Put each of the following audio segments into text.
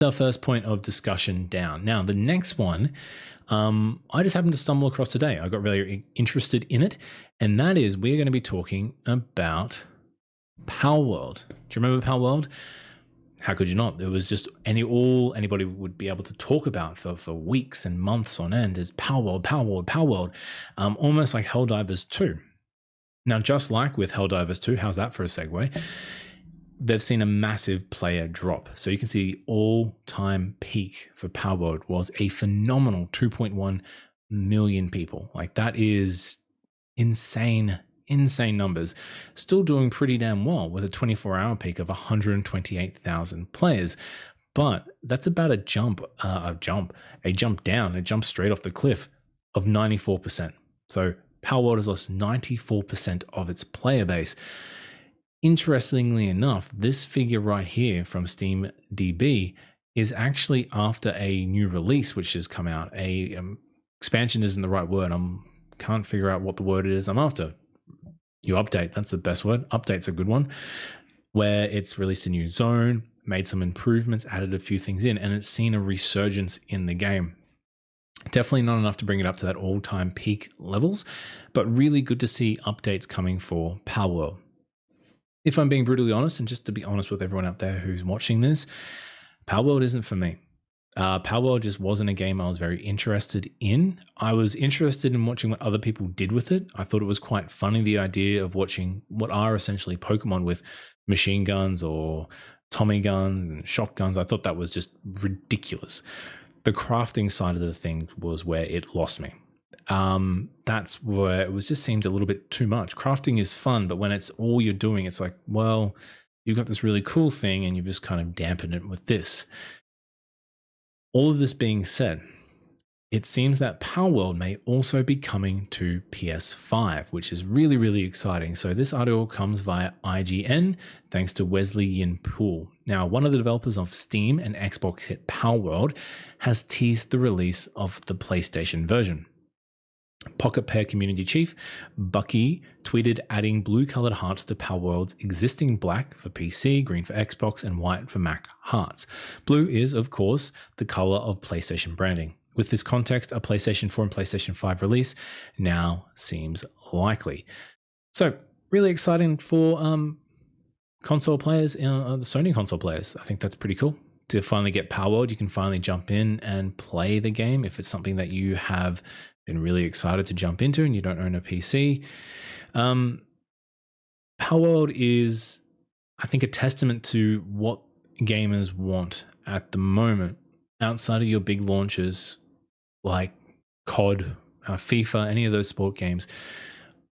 Our first point of discussion down. Now, the next one, I just happened to stumble across today. I got really interested in it, and that is we're going to be talking about Palworld. Do you remember Palworld? How could you not? It was just anybody would be able to talk about for weeks and months on end is Palworld, almost like Helldivers 2. Now, just like with Helldivers 2, how's that for a segue? They've seen a massive player drop. So you can see the all-time peak for Palworld was a phenomenal 2.1 million people. Like, that is insane numbers. Still doing pretty damn well with a 24-hour peak of 128,000 players. But that's about a jump down, a jump straight off the cliff of 94%. So Palworld has lost 94% of its player base. Interestingly enough, this figure right here from SteamDB is actually after a new release which has come out. Expansion isn't the right word. Can't figure out what the word it is I'm after. New update, that's the best word. Update's a good one. Where it's released a new zone, made some improvements, added a few things in, and it's seen a resurgence in the game. Definitely not enough to bring it up to that all-time peak levels, but really good to see updates coming for Palworld. If I'm being brutally honest, and just to be honest with everyone out there who's watching this, Palworld isn't for me. Palworld just wasn't a game I was very interested in. I was interested in watching what other people did with it. I thought it was quite funny, the idea of watching what are essentially Pokemon with machine guns or Tommy guns and shotguns. I thought that was just ridiculous. The crafting side of the thing was where it lost me. That's where it just seemed a little bit too much. Crafting is fun, but when it's all you're doing, it's like, well, you've got this really cool thing and you've just kind of dampened it with this. All of this being said, it seems that Palworld may also be coming to PS5, which is really, really exciting. So this article comes via IGN, thanks to Wesley Yin Poole. Now, one of the developers of Steam and Xbox hit Palworld has teased the release of the PlayStation version. Pocket Pair community chief Bucky tweeted adding blue-colored hearts to Palworld's existing black for PC, green for Xbox, and white for Mac hearts. Blue is, of course, the color of PlayStation branding. With this context, a PlayStation 4 and PlayStation 5 release now seems likely. So, really exciting for console players, the Sony console players. I think that's pretty cool. To finally get Palworld, you can finally jump in and play the game if it's something that you have been really excited to jump into and you don't own a PC. Palworld is, I think, a testament to what gamers want at the moment. Outside of your big launches like COD, FIFA, any of those sport games,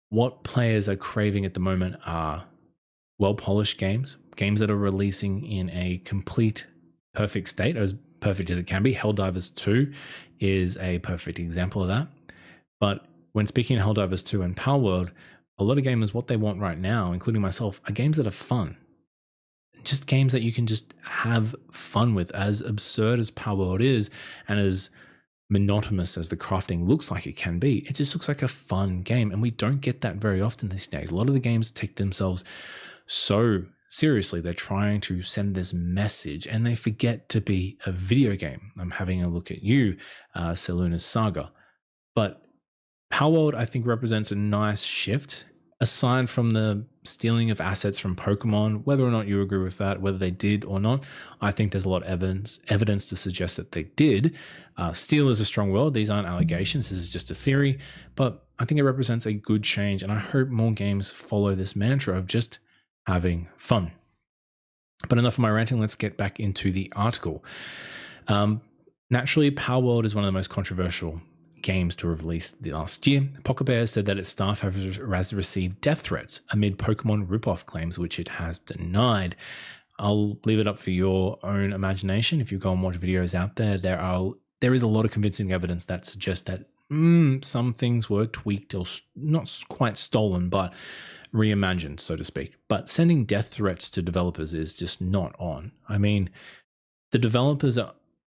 what players are craving at the moment are well-polished games that are releasing in a complete perfect state, as perfect as it can be. Helldivers 2 is a perfect example of that. But when speaking of Helldivers 2 and Palworld, a lot of gamers, what they want right now, including myself, are games that are fun. Just games that you can just have fun with. As absurd as Palworld is, and as monotonous as the crafting looks like it can be, it just looks like a fun game. And we don't get that very often these days. A lot of the games take themselves so seriously. They're trying to send this message and they forget to be a video game. I'm having a look at you, Seluna's Saga. But Palworld, I think, represents a nice shift. Aside from the stealing of assets from Pokemon, whether or not you agree with that, whether they did or not, I think there's a lot of evidence to suggest that they did. Steal is a strong word. These aren't allegations. This is just a theory. But I think it represents a good change, and I hope more games follow this mantra of just having fun. But enough of my ranting. Let's get back into the article. Naturally, Palworld is one of the most controversial games to have released last year. Pocket Bear said that its staff has received death threats amid Pokemon ripoff claims, which it has denied. I'll leave it up for your own imagination. If you go and watch videos out there, there is a lot of convincing evidence that suggests that some things were tweaked or not quite stolen, but reimagined, so to speak. But sending death threats to developers is just not on. I mean, the developers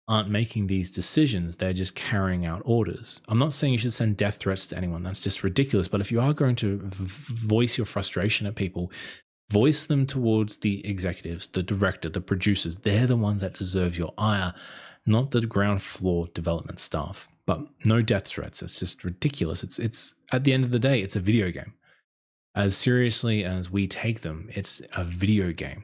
aren't making these decisions, they're just carrying out orders. I'm not saying you should send death threats to anyone, that's just ridiculous. But if you are going to voice your frustration at people, Voice them towards the executives, the director, the producers. They're the ones that deserve your ire, not the ground floor development staff. But no death threats. It's just ridiculous. It's at the end of the day, it's a video game. As seriously as we take them, it's a video game.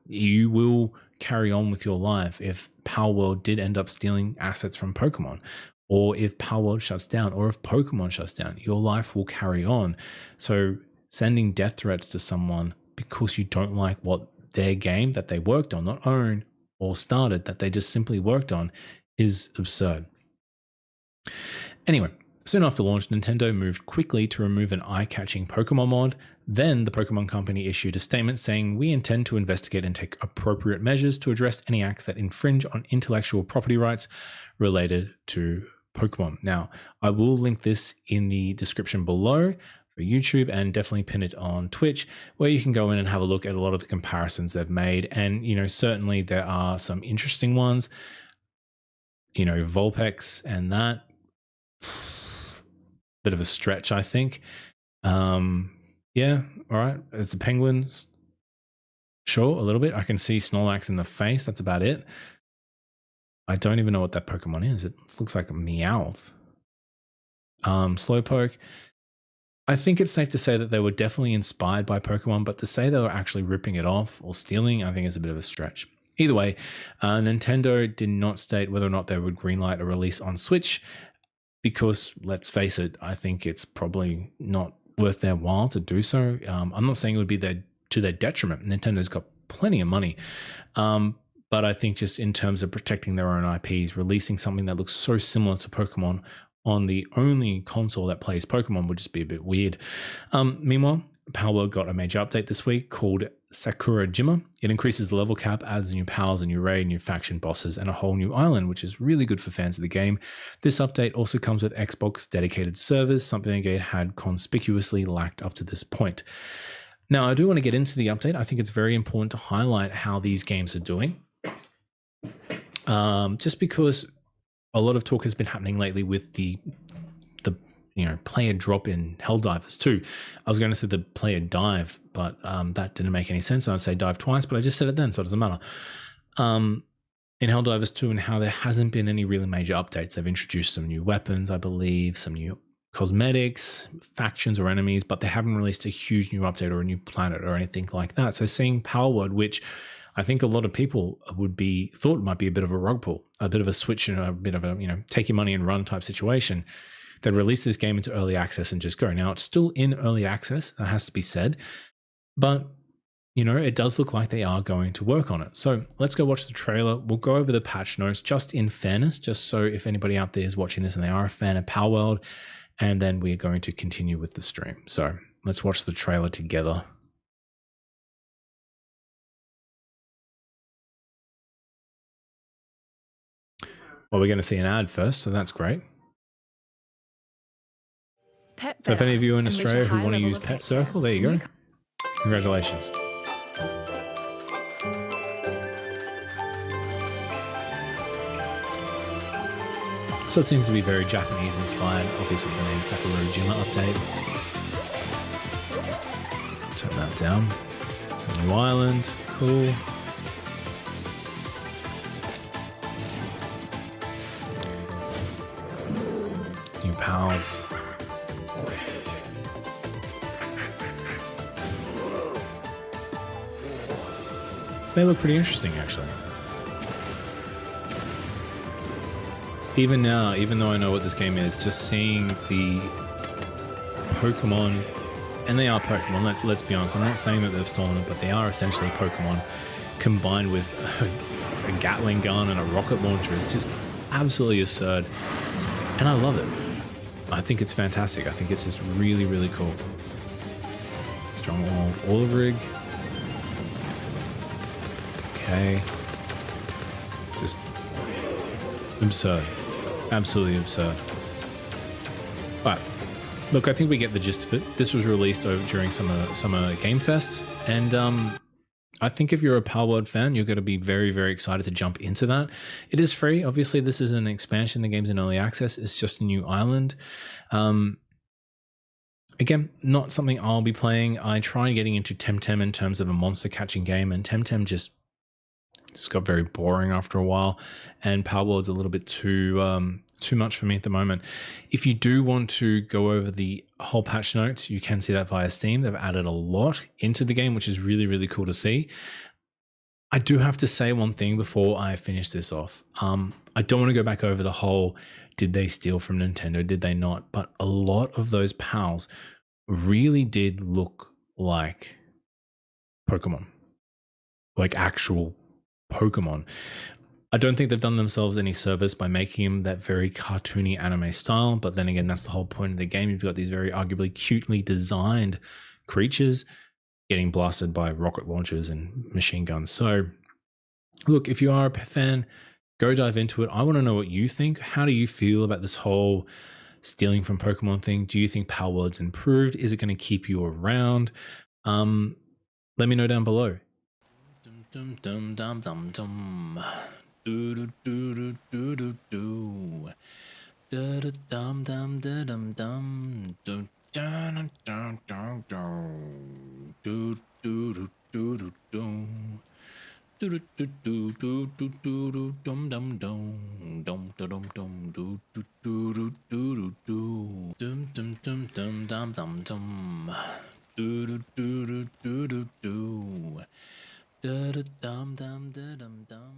You will carry on with your life if Palworld did end up stealing assets from Pokemon, or if Palworld shuts down, or if Pokemon shuts down. Your life will carry on. So sending death threats to someone because you don't like what their game that they worked on, not own or started, that they just simply worked on, is absurd. Anyway, soon after launch, Nintendo moved quickly to remove an eye-catching Pokemon mod. Then the Pokemon Company issued a statement saying, "We intend to investigate and take appropriate measures to address any acts that infringe on intellectual property rights related to Pokemon." Now, I will link this in the description below for YouTube and definitely pin it on Twitch, where you can go in and have a look at a lot of the comparisons they've made. And, certainly there are some interesting ones, Vulpix and that. Bit of a stretch, I think. Yeah, all right. It's a penguin. Sure, a little bit. I can see Snorlax in the face. That's about it. I don't even know what that Pokemon is. It looks like a Meowth. Slowpoke. I think it's safe to say that they were definitely inspired by Pokemon, but to say they were actually ripping it off or stealing, I think is a bit of a stretch. Either way, Nintendo did not state whether or not they would greenlight a release on Switch, because let's face it, I think it's probably not worth their while to do so. I'm not saying it would be to their detriment. Nintendo's got plenty of money. But I think just in terms of protecting their own IPs, releasing something that looks so similar to Pokemon on the only console that plays Pokemon would just be a bit weird. Meanwhile, Palworld got a major update this week called Sakurajima. It increases the level cap, adds new pals, a new raid, new faction bosses, and a whole new island, which is really good for fans of the game. This update also comes with Xbox dedicated servers, something the game had conspicuously lacked up to this point. Now, I do want to get into the update. I think it's very important to highlight how these games are doing. Just because a lot of talk has been happening lately with the player drop in Helldivers 2. I was going to say the player dive, but that didn't make any sense. I'd say dive twice, but I just said it then, so it doesn't matter. In Helldivers 2, and how there hasn't been any really major updates. They've introduced some new weapons, I believe, some new cosmetics, factions or enemies, but they haven't released a huge new update or a new planet or anything like that. So seeing Palworld, which I think a lot of people thought might be a bit of a rug pull, a bit of a switch and a bit of a, take your money and run type situation. They release this game into early access and just go. Now, it's still in early access, that has to be said, but it does look like they are going to work on it. So let's go watch the trailer. We'll go over the patch notes just in fairness, just so if anybody out there is watching this and they are a fan of Palworld, and then we're going to continue with the stream. So let's watch the trailer together. Well, we're going to see an ad first, so that's great. So if any of you in Australia who want to use Pet Circle, there you go. Congratulations. So it seems to be very Japanese inspired, obviously the name Sakurajima update. Turn that down. New island, cool. New pals. They look pretty interesting, actually. Even now, even though I know what this game is, just seeing the Pokemon, and they are Pokemon, let's be honest, I'm not saying that they've stolen it, but they are essentially Pokemon combined with a Gatling gun and a rocket launcher. It's just absolutely absurd, and I love it. I think it's fantastic. I think it's just really, really cool. Stronghold Oliverig. Okay. Just absurd. Absolutely absurd. But look, I think we get the gist of it. This was released during Summer Game Fest, and I think if you're a Palworld fan, you're going to be very, very excited to jump into that. It is free. Obviously, this is an expansion. The game's in early access. It's just a new island. Again, not something I'll be playing. I tried getting into Temtem in terms of a monster catching game, and Temtem just got very boring after a while, and Palworld's a little bit too much for me at the moment. If you do want to go over the whole patch notes, you can see that via Steam. They've added a lot into the game, which is really, really cool to see. I do have to say one thing before I finish this off. I don't want to go back over the whole, did they steal from Nintendo? Did they not? But a lot of those pals really did look like Pokemon, like actual Pokemon. I don't think they've done themselves any service by making them that very cartoony anime style, but then again, that's the whole point of the game. You've got these very arguably cutely designed creatures getting blasted by rocket launchers and machine guns. So, look, if you are a fan, go dive into it. I want to know what you think. How do you feel about this whole stealing from Pokemon thing? Do you think Palworld's improved? Is it going to keep you around? Let me know down below. Dum dum dum dum dum. Do do do do do do. Da da dum dum da dum dum. Do da da dum dum dum. Do do do do do do. Do do do do do do do do dum dum dum dum dum dum do do do do do do dum dum dum dum dum dum dum. Do do do do do do do. Da da dum dum da dum dum.